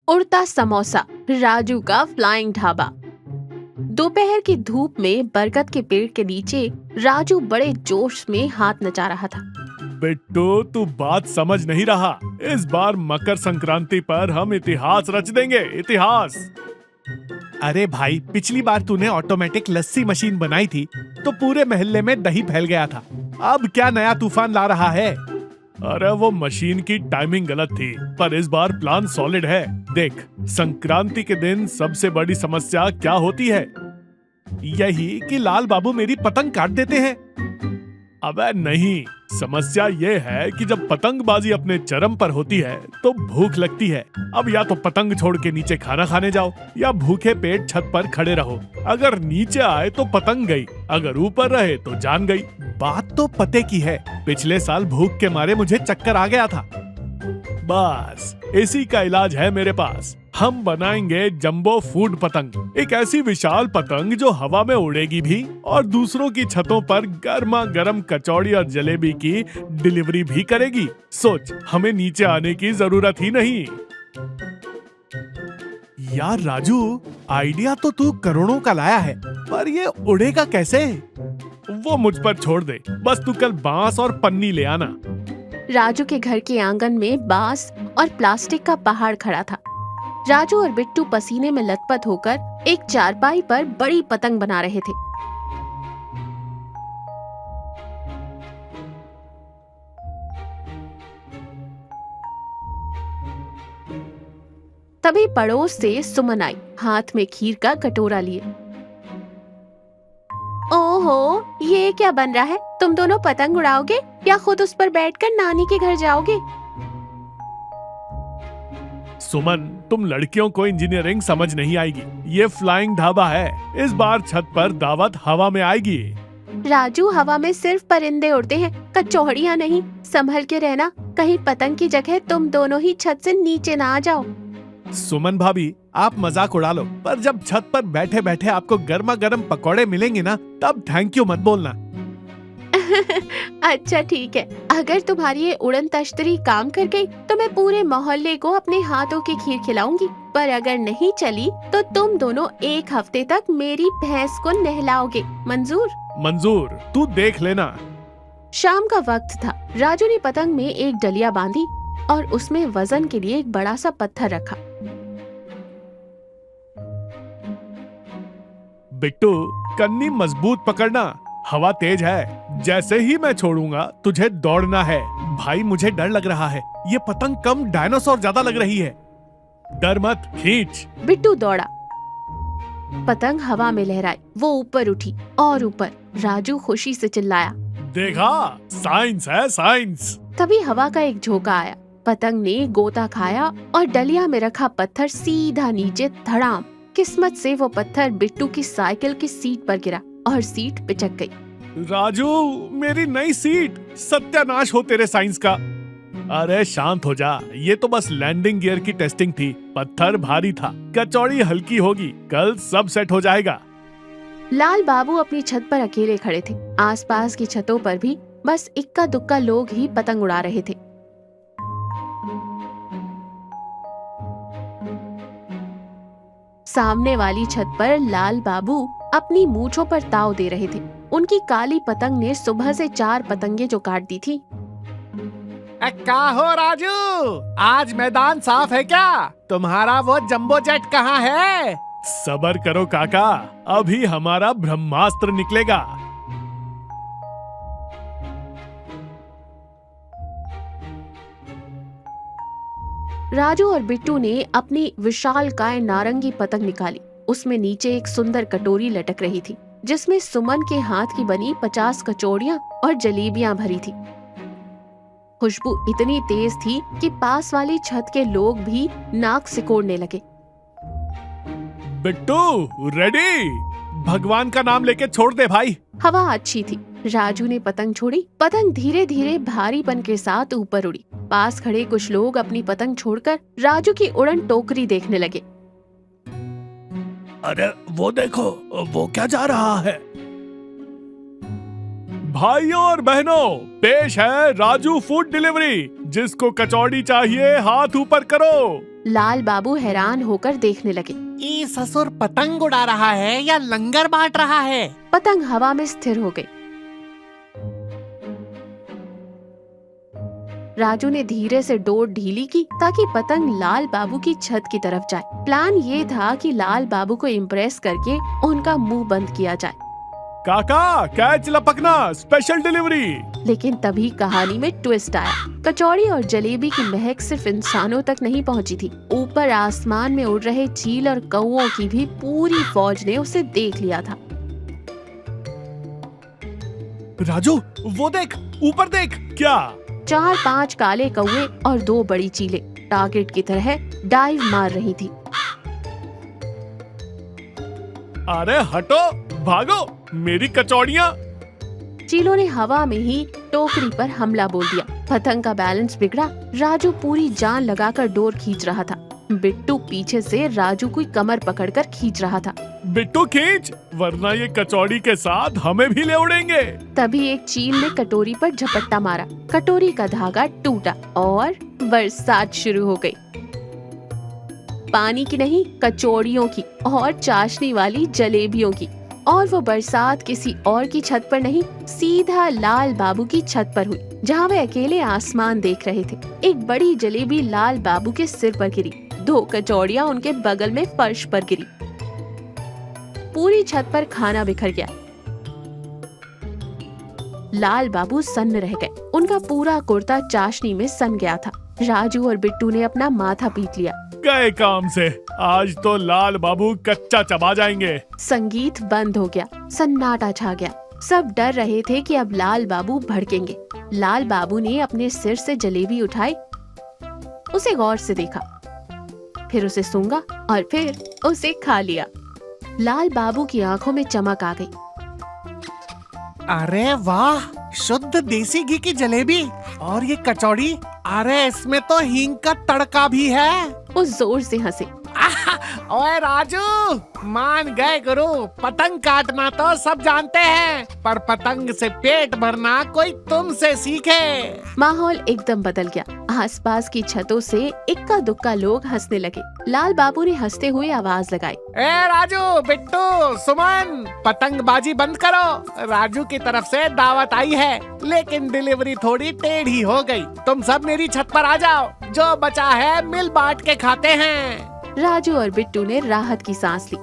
उड़ता समोसा, राजू का फ्लाइंग ढाबा। दोपहर की धूप में बरगद के पेड़ के नीचे राजू बड़े जोश में हाथ नचा रहा था। बिट्टू, तू बात समझ नहीं रहा। इस बार मकर संक्रांति पर हम इतिहास रच देंगे, इतिहास। अरे भाई, पिछली बार तूने ऑटोमेटिक लस्सी मशीन बनाई थी तो पूरे मोहल्ले में दही फैल गया था। अब क्या नया तूफान ला रहा है? अरे वो मशीन की टाइमिंग गलत थी, पर इस बार प्लान सॉलिड है। देख, संक्रांति के दिन सबसे बड़ी समस्या क्या होती है? यही कि लाल बाबू मेरी पतंग काट देते हैं। अबे नहीं, समस्या ये है कि जब पतंगबाजी अपने चरम पर होती है तो भूख लगती है। अब या तो पतंग छोड़ के नीचे खाना खाने जाओ या भूखे पेट छत पर खड़े रहो। अगर नीचे आए तो पतंग गई, अगर ऊपर रहे तो जान गई। बात तो पते की है, पिछले साल भूख के मारे मुझे चक्कर आ गया था। बस इसी का इलाज है मेरे पास। हम बनाएंगे जंबो फूड पतंग, एक ऐसी विशाल पतंग जो हवा में उड़ेगी भी और दूसरों की छतों पर गर्मा गर्म कचौड़ी और जलेबी की डिलीवरी भी करेगी। सोच, हमें नीचे आने की जरूरत ही नहीं। यार राजू, आइडिया तो तू करोड़ों का लाया है, पर ये उड़ेगा कैसे? वो मुझ पर छोड़ दे, बस तू कल बांस और पन्नी ले आना। राजू के घर के आंगन में बांस और प्लास्टिक का पहाड़ खड़ा था। राजू और बिट्टू पसीने में लथपथ होकर एक चारपाई पर बड़ी पतंग बना रहे थे। तभी पड़ोस से सुमन आई, हाथ में खीर का कटोरा लिए। ओहो, ये क्या बन रहा है? तुम दोनों पतंग उड़ाओगे या खुद उस पर बैठकर नानी के घर जाओगे? सुमन, तुम लड़कियों को इंजीनियरिंग समझ नहीं आएगी। ये फ्लाइंग ढाबा है, इस बार छत पर दावत हवा में आएगी। राजू, हवा में सिर्फ परिंदे उड़ते हैं, कचौड़ियाँ नहीं। संभल के रहना, कहीं पतंग की जगह तुम दोनों ही छत से नीचे ना आ जाओ। सुमन भाभी, आप मजाक उड़ा लो, पर जब छत पर बैठे बैठे आपको गर्मा गर्म पकौड़े मिलेंगे ना, तब थैंक यू मत बोलना। अच्छा ठीक है, अगर तुम्हारी ये उड़न तश्तरी काम कर गई तो मैं पूरे मोहल्ले को अपने हाथों की खीर खिलाऊंगी। पर अगर नहीं चली तो तुम दोनों एक हफ्ते तक मेरी भैंस को नहलाओगे। मंजूर? मंजूर, तू देख लेना। शाम का वक्त था। राजू ने पतंग में एक डलिया बांधी और उसमें वजन के लिए एक बड़ा सा पत्थर रखा। बिट्टू, कन्नी मजबूत पकड़ना, हवा तेज है। जैसे ही मैं छोड़ूंगा तुझे दौड़ना है। भाई, मुझे डर लग रहा है, ये पतंग कम डायनासोर ज्यादा लग रही है। डर मत, खींच। बिट्टू दौड़ा, पतंग हवा में लहराई, वो ऊपर उठी और ऊपर। राजू खुशी से चिल्लाया, देखा, साइंस है, साइंस। तभी हवा का एक झोंका आया, पतंग ने गोता खाया और डलिया में रखा पत्थर सीधा नीचे धड़ाम। किस्मत से वो पत्थर बिट्टू की साइकिल की सीट पर गिरा और सीट पिचक गई। राजू, मेरी नई सीट! सत्यानाश हो तेरे साइंस का। अरे शांत हो जा, ये तो बस लैंडिंग गियर की टेस्टिंग थी। पत्थर भारी था, कचौड़ी हल्की होगी, कल सब सेट हो जाएगा। लाल बाबू अपनी छत पर अकेले खड़े थे। आसपास की छतों पर भी बस इक्का दुक्का लोग ही पतंग उड़ा रहे थे। सामने वाली छत पर लाल बाबू अपनी मूंछों पर ताव दे रहे थे। उनकी काली पतंग ने सुबह से 4 पतंगे जो काट दी थी। क्या हो राजू, आज मैदान साफ है क्या? तुम्हारा वो जंबो जेट कहाँ है? सबर करो काका, अभी हमारा ब्रह्मास्त्र निकलेगा। राजू और बिट्टू ने अपनी विशालकाय नारंगी पतंग निकाली। उसमें नीचे एक सुंदर कटोरी लटक रही थी, जिसमें सुमन के हाथ की बनी 50 कचौड़ियां और जलेबियां भरी थी। खुशबू इतनी तेज थी कि पास वाली छत के लोग भी नाक सिकोड़ने लगे। बिट्टू, रेडी? भगवान का नाम लेके छोड़ दे भाई। हवा अच्छी थी। राजू ने पतंग छोड़ी। पतंग धीरे धीरे भारीपन के साथ ऊपर उड़ी। पास खड़े कुछ लोग अपनी पतंग छोड़कर राजू की उड़न टोकरी देखने लगे। अरे वो देखो, वो क्या जा रहा है? भाइयों और बहनों, पेश है राजू फूड डिलीवरी। जिसको कचौड़ी चाहिए हाथ ऊपर करो। लाल बाबू हैरान होकर देखने लगे। ये ससुर पतंग उड़ा रहा है या लंगर बांट रहा है? पतंग हवा में स्थिर हो गई। राजू ने धीरे से डोर ढीली की ताकि पतंग लाल बाबू की छत की तरफ जाए। प्लान ये था कि लाल बाबू को इम्प्रेस करके उनका मुंह बंद किया जाए। काका कैच लपकना, स्पेशल डिलीवरी। लेकिन तभी कहानी में ट्विस्ट आया। कचौड़ी और जलेबी की महक सिर्फ इंसानों तक नहीं पहुंची थी, ऊपर आसमान में उड़ रहे चील और कौओं की भी पूरी फौज ने उसे देख लिया था। राजू वो देख, ऊपर देख। क्या? 4-5 काले कौवे और 2 बड़ी चीलें टारगेट की तरह डाइव मार रही थी। अरे हटो, भागो, मेरी कचौड़ियाँ। चीलों ने हवा में ही टोकरी पर हमला बोल दिया। पतंग का बैलेंस बिगड़ा। राजू पूरी जान लगाकर डोर खींच रहा था। बिट्टू पीछे से राजू की कमर पकड़कर खींच रहा था। बिट्टू खींच, वरना ये कचौड़ी के साथ हमें भी ले उड़ेंगे। तभी एक चील ने कटोरी पर झपट्टा मारा। कटोरी का धागा टूटा और बरसात शुरू हो गई। पानी की नहीं, कचौड़ियों की और चाशनी वाली जलेबियों की। और वो बरसात किसी और की छत पर नहीं, सीधा लाल बाबू की छत पर हुई, जहाँ वे अकेले आसमान देख रहे थे। एक बड़ी जलेबी लाल बाबू के सिर पर गिरी, 2 कचौड़ियाँ उनके बगल में फर्श पर गिरी। पूरी छत पर खाना बिखर गया। लाल बाबू सन्न रह गए। उनका पूरा कुर्ता चाशनी में सन गया था। राजू और बिट्टू ने अपना माथा पीट लिया। गए काम से, आज तो लाल बाबू कच्चा चबा जाएंगे। संगीत बंद हो गया, सन्नाटा छा गया। सब डर रहे थे कि अब लाल बाबू भड़केंगे। लाल बाबू ने अपने सिर से जलेबी उठाई, उसे गौर से देखा, फिर उसे सूंघा और फिर उसे खा लिया। लाल बाबू की आंखों में चमक आ गई। अरे वाह, शुद्ध देसी घी की जलेबी और ये कचौड़ी। अरे इसमें तो हींग का तड़का भी है। वो जोर से हंसे। ओए राजू, मान गए गुरु, पतंग काटना तो सब जानते हैं, पर पतंग से पेट भरना कोई तुमसे सीखे। माहौल एकदम बदल गया। आसपास की छतों से इक्का दुक्का लोग हंसने लगे। लाल बाबू ने हंसते हुए आवाज लगाई, ए राजू, बिट्टू, सुमन, पतंगबाजी बंद करो। राजू की तरफ से दावत आई है, लेकिन डिलीवरी थोड़ी टेढ़ी हो गई। तुम सब मेरी छत पर आ जाओ, जो बचा है मिल बांट के खाते हैं। राजू और बिट्टू ने राहत की सांस ली।